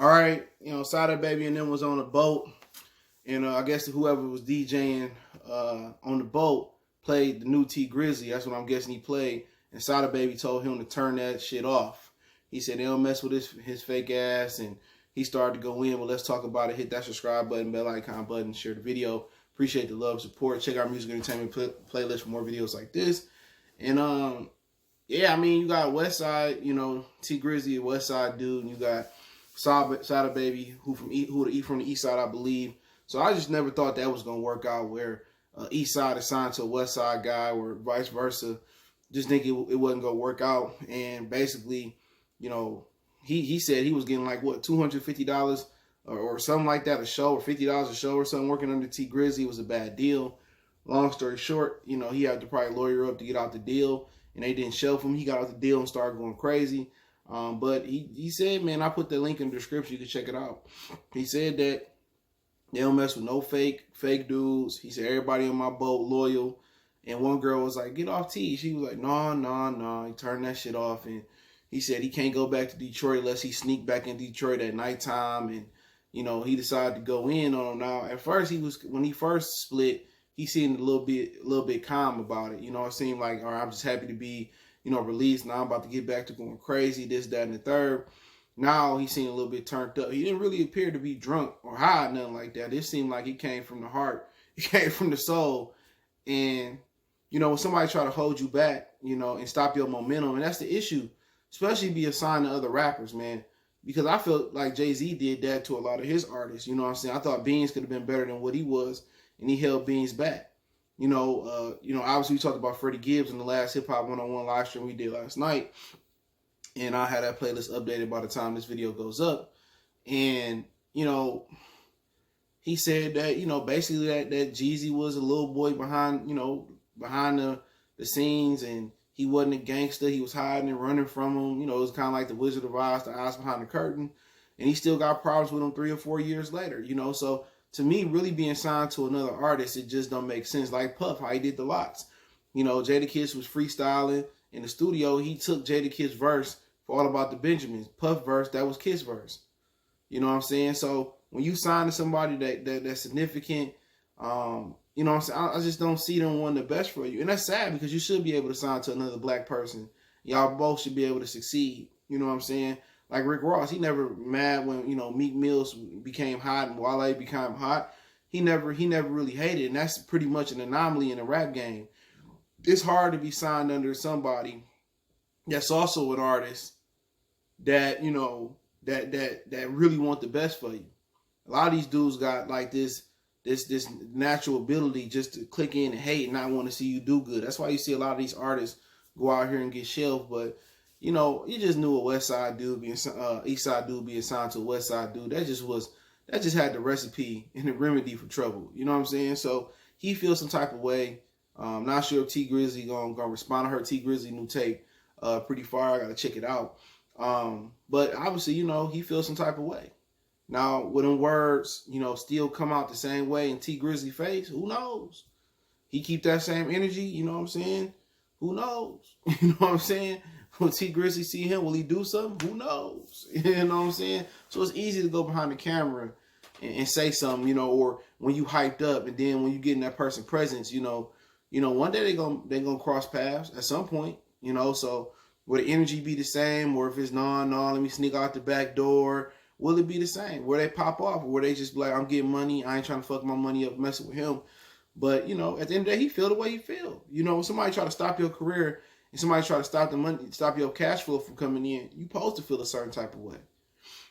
All right, Sada Baby and them was on a boat, and I guess whoever was DJing on the boat played the new T Grizzly. That's what I'm guessing he played. And Sada Baby told him to turn that shit off. He said they don't mess with his fake ass, and he started to go in. Well, let's talk about it. Hit that subscribe button, bell icon button, share the video. Appreciate the love, support. Check out Music Entertainment playlist for more videos like this. And yeah, I mean, you got Westside, T Grizzly, a Westside dude, and you got Sada Baby, who from the East Side, I believe. So I just never thought that was gonna work out, where East Side is signed to a West Side guy, or vice versa. Just think it wasn't gonna work out. And basically, he said he was getting like what, $250 or something like that a show, or $50 a show or something, working under T Grizzly. Was a bad deal. Long story short, he had to probably lawyer up to get out the deal, and they didn't shelf him. He got out the deal and started going crazy. But he said, man, I put the link in the description. You can check it out. He said that they don't mess with no fake dudes. He said everybody on my boat loyal. And one girl was like, get off T. She was like, no. He turned that shit off. And he said he can't go back to Detroit unless he sneak back in Detroit at nighttime. And, he decided to go in on him. Now, at first, when he first split, he seemed a little bit calm about it. It seemed like, all right, I'm just happy to be, released. Now I'm about to get back to going crazy, this, that, and the third. Now he seemed a little bit turned up. He didn't really appear to be drunk or high, nothing like that. It seemed like he came from the heart. He came from the soul. And, when somebody try to hold you back, and stop your momentum, and that's the issue, especially be assigned to other rappers, man. Because I feel like Jay-Z did that to a lot of his artists. You know what I'm saying? I thought Beans could have been better than what he was, and he held Beans back. Obviously we talked about Freddie Gibbs in the last Hip Hop 101 live stream we did last night. And I had that playlist updated by the time this video goes up. And, he said that, basically that Jeezy was a little boy behind the scenes, and he wasn't a gangster. He was hiding and running from him. It was kind of like the Wizard of Oz, the eyes behind the curtain. And he still got problems with him 3 or 4 years later, So to me, really being signed to another artist, it just don't make sense. Like Puff, how he did the lots. Jadakiss was freestyling in the studio. He took Jadakiss' verse for All About the Benjamins. Puff verse, that was Kiss verse. You know what I'm saying? So when you sign to somebody that's significant, you know what I'm saying? I just don't see them wanting the best for you. And that's sad, because you should be able to sign to another black person. Y'all both should be able to succeed. You know what I'm saying? Like Rick Ross, he never mad when, Meek Mills became hot and Wale became hot. He never really hated. And that's pretty much an anomaly in the rap game. It's hard to be signed under somebody that's also an artist that, that really want the best for you. A lot of these dudes got like this natural ability just to click in and hate and not want to see you do good. That's why you see a lot of these artists go out here and get shelved. But you just knew a West Side dude being East Side dude being signed to a West Side dude. That just had the recipe and the remedy for trouble. You know what I'm saying? So he feels some type of way. I'm not sure if T Grizzly gonna respond. I heard T Grizzly new tape pretty far. I gotta check it out. But obviously, he feels some type of way. Now, would them words, still come out the same way in T Grizzly face? Who knows? He keep that same energy, you know what I'm saying? Who knows? You know what I'm saying? Will T Grizzly see him? Will he do something? Who knows? You know what I'm saying? So it's easy to go behind the camera and say something, or when you hyped up, and then when you get in that person's presence, one day they gonna cross paths at some point, so will the energy be the same? Or if it's no, let me sneak out the back door, will it be the same? Where they pop off, or where they just be like, I'm getting money, I ain't trying to fuck my money up messing with him. But, at the end of the day, he feel the way he feel. When somebody try to stop your career and somebody try to stop the money, stop your cash flow from coming in, you supposed to feel a certain type of way.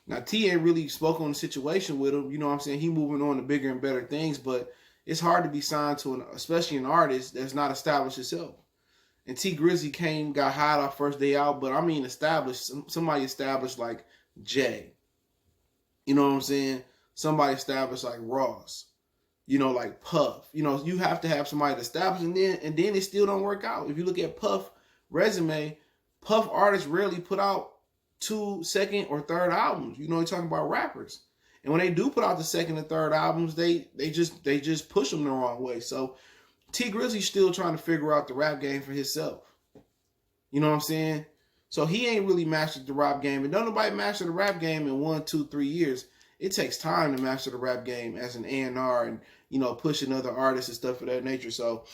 Now, T ain't really spoke on the situation with him. You know what I'm saying? He moving on to bigger and better things, but it's hard to be signed to especially an artist that's not established itself. And T Grizzly got hot off first day out, but I mean established, somebody established like Jay. You know what I'm saying? Somebody established like Ross. Like Puff. You have to have somebody established, and then it still don't work out. If you look at Puff resume, Puff artists rarely put out 2 second or third albums. You're talking about rappers. And when they do put out the second and third albums, they just push them the wrong way. So T Grizzly's still trying to figure out the rap game for himself. You know what I'm saying? So he ain't really mastered the rap game. And don't nobody master the rap game in 1, 2, 3 years. It takes time to master the rap game as an A&R and, pushing other artists and stuff of that nature. So,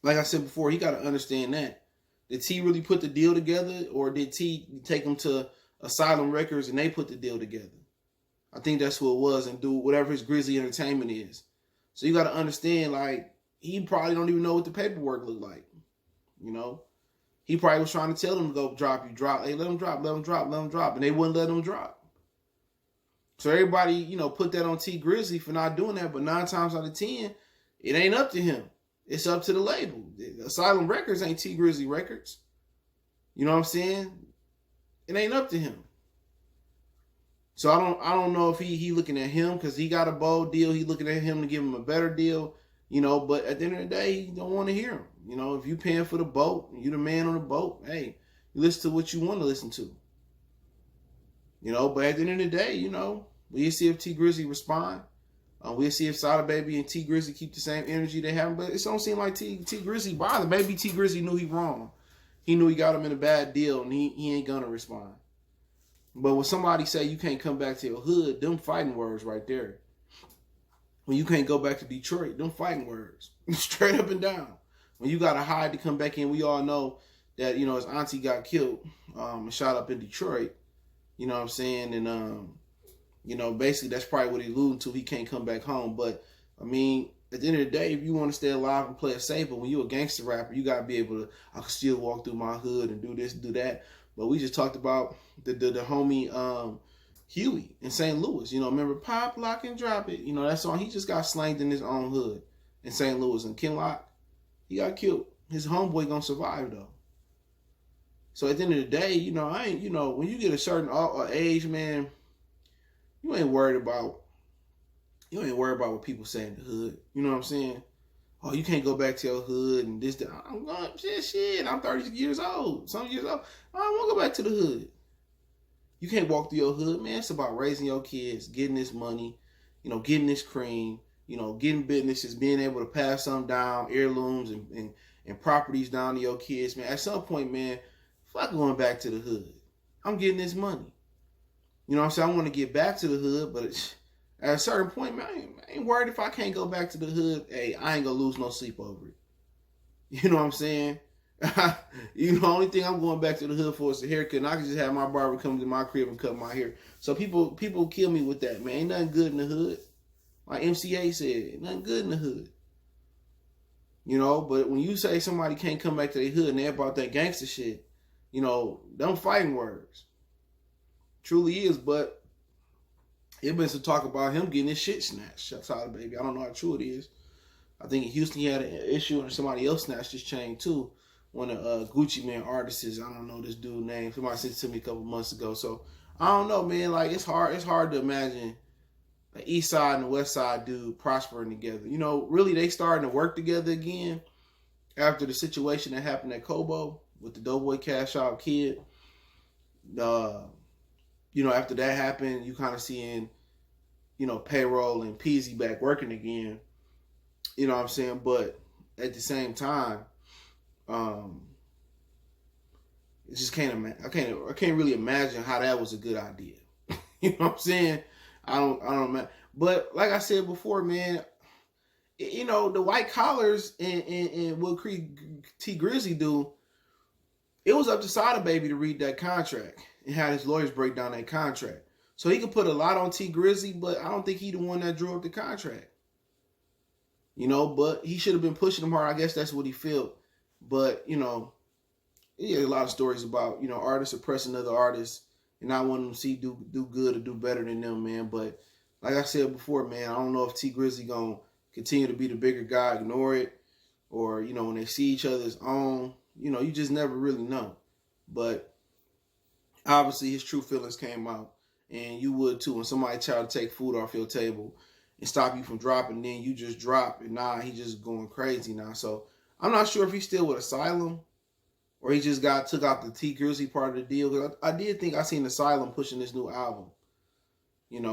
like I said before, he got to understand that. Did T really put the deal together, or did T take him to Asylum Records and they put the deal together? I think that's who it was, and do whatever his Grizzly Entertainment is. So you got to understand, like, he probably don't even know what the paperwork looked like. He probably was trying to tell them to go drop. Hey, let them drop, let them drop, let them drop. And they wouldn't let them drop. So everybody, put that on T Grizzly for not doing that. But 9 times out of 10, it ain't up to him. It's up to the label. Asylum Records ain't T Grizzly Records. You know what I'm saying? It ain't up to him. So I don't know if he looking at him because he got a bold deal. He looking at him to give him a better deal. But at the end of the day, he don't want to hear him. If you paying for the boat, you the man on the boat, hey, you listen to what you want to listen to. But at the end of the day, we'll see if T Grizzly respond. We'll see if Sada Baby and T Grizzly keep the same energy they have. But it don't seem like T Grizzly bothered. Maybe T Grizzly knew he wrong. He knew he got him in a bad deal, and he ain't gonna respond. But when somebody say you can't come back to your hood, them fighting words right there. When you can't go back to Detroit, them fighting words. Straight up and down. When you got to hide to come back in, we all know that, his auntie got killed and shot up in Detroit. You know what I'm saying? And, basically that's probably what he's alluding to. He can't come back home. But, at the end of the day, if you want to stay alive and play it safe, but when you're a gangster rapper, you got to be able to, I can still walk through my hood and do this and do that. But we just talked about the homie Huey in St. Louis. Remember Pop, Lock, and Drop It? That song, he just got slanged in his own hood in St. Louis. And Kinlock, he got killed. His homeboy gonna survive though. So at the end of the day, I ain't, when you get a certain age, man, you ain't worried about what people say in the hood. You know what I'm saying? Oh, you can't go back to your hood and this, that. I'm going, shit. I'm 30 years old. Some years old. I don't want to go back to the hood. You can't walk through your hood, man. It's about raising your kids, getting this money, getting this cream, getting businesses, being able to pass something down, heirlooms and properties down to your kids, man. At some point, man, fuck going back to the hood. I'm getting this money. You know what I'm saying? I want to get back to the hood, but at a certain point, man, I ain't worried if I can't go back to the hood. Hey, I ain't going to lose no sleep over it. You know what I'm saying? The only thing I'm going back to the hood for is a haircut, and I can just have my barber come to my crib and cut my hair. So people kill me with that, man. Ain't nothing good in the hood. Like MCA said, ain't nothing good in the hood. But when you say somebody can't come back to their hood and they're about that gangster shit, them fighting words. Truly is, but it been some talk about him getting his shit snatched. Shout out to Baby. I don't know how true it is. I think in Houston he had an issue and somebody else snatched his chain too. One of Gucci Man artists, I don't know this dude's name. Somebody sent it to me a couple months ago. So I don't know, man. Like it's hard to imagine the East Side and the West Side dude prospering together. Really they starting to work together again after the situation that happened at Kobo with the Doughboy Cash Out Kid. After that happened, you kind of seeing, Payroll and Peasy back working again. You know what I'm saying? But at the same time, it just I can't really imagine how that was a good idea. You know what I'm saying? I don't. But like I said before, man, the white collars and what T Grizzly do, it was up to Sada Baby to read that contract and have his lawyers break down that contract. So he could put a lot on T Grizzly, but I don't think he the one that drew up the contract. But he should have been pushing him hard. I guess that's what he felt. But, he had a lot of stories about, artists oppressing other artists and not wanting them to see do good or do better than them, man. But like I said before, man, I don't know if T Grizzly gonna continue to be the bigger guy, ignore it, or, when they see each other's own, you just never really know. But obviously his true feelings came out, and you would too when somebody try to take food off your table and stop you from dropping, then you just drop, and he just going crazy now. So I'm not sure if he's still with Asylum or he just took out the T Grizzly part of the deal. Because I did think I seen Asylum pushing this new album.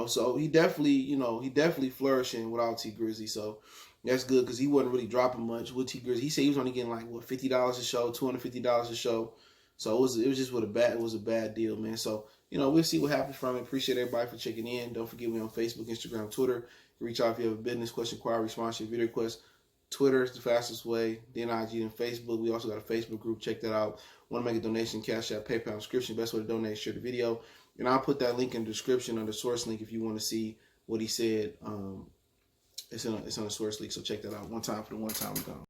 So he definitely flourishing without T Grizzly. So that's good because he wasn't really dropping much with T Grizzly. He said he was only getting like $50 a show, $250 a show. So it was just it was a bad deal, man. So we'll see what happens from it. Appreciate everybody for checking in. Don't forget we on Facebook, Instagram, Twitter. Reach out if you have a business question, inquiry, sponsorship, video request. Twitter is the fastest way. Then IG, then Facebook. We also got a Facebook group. Check that out. Want to make a donation? Cash App, PayPal, description. Best way to donate. Share the video, and I'll put that link in the description under source link if you want to see what he said. It's on a source link, so check that out. One time for the one time we're gone.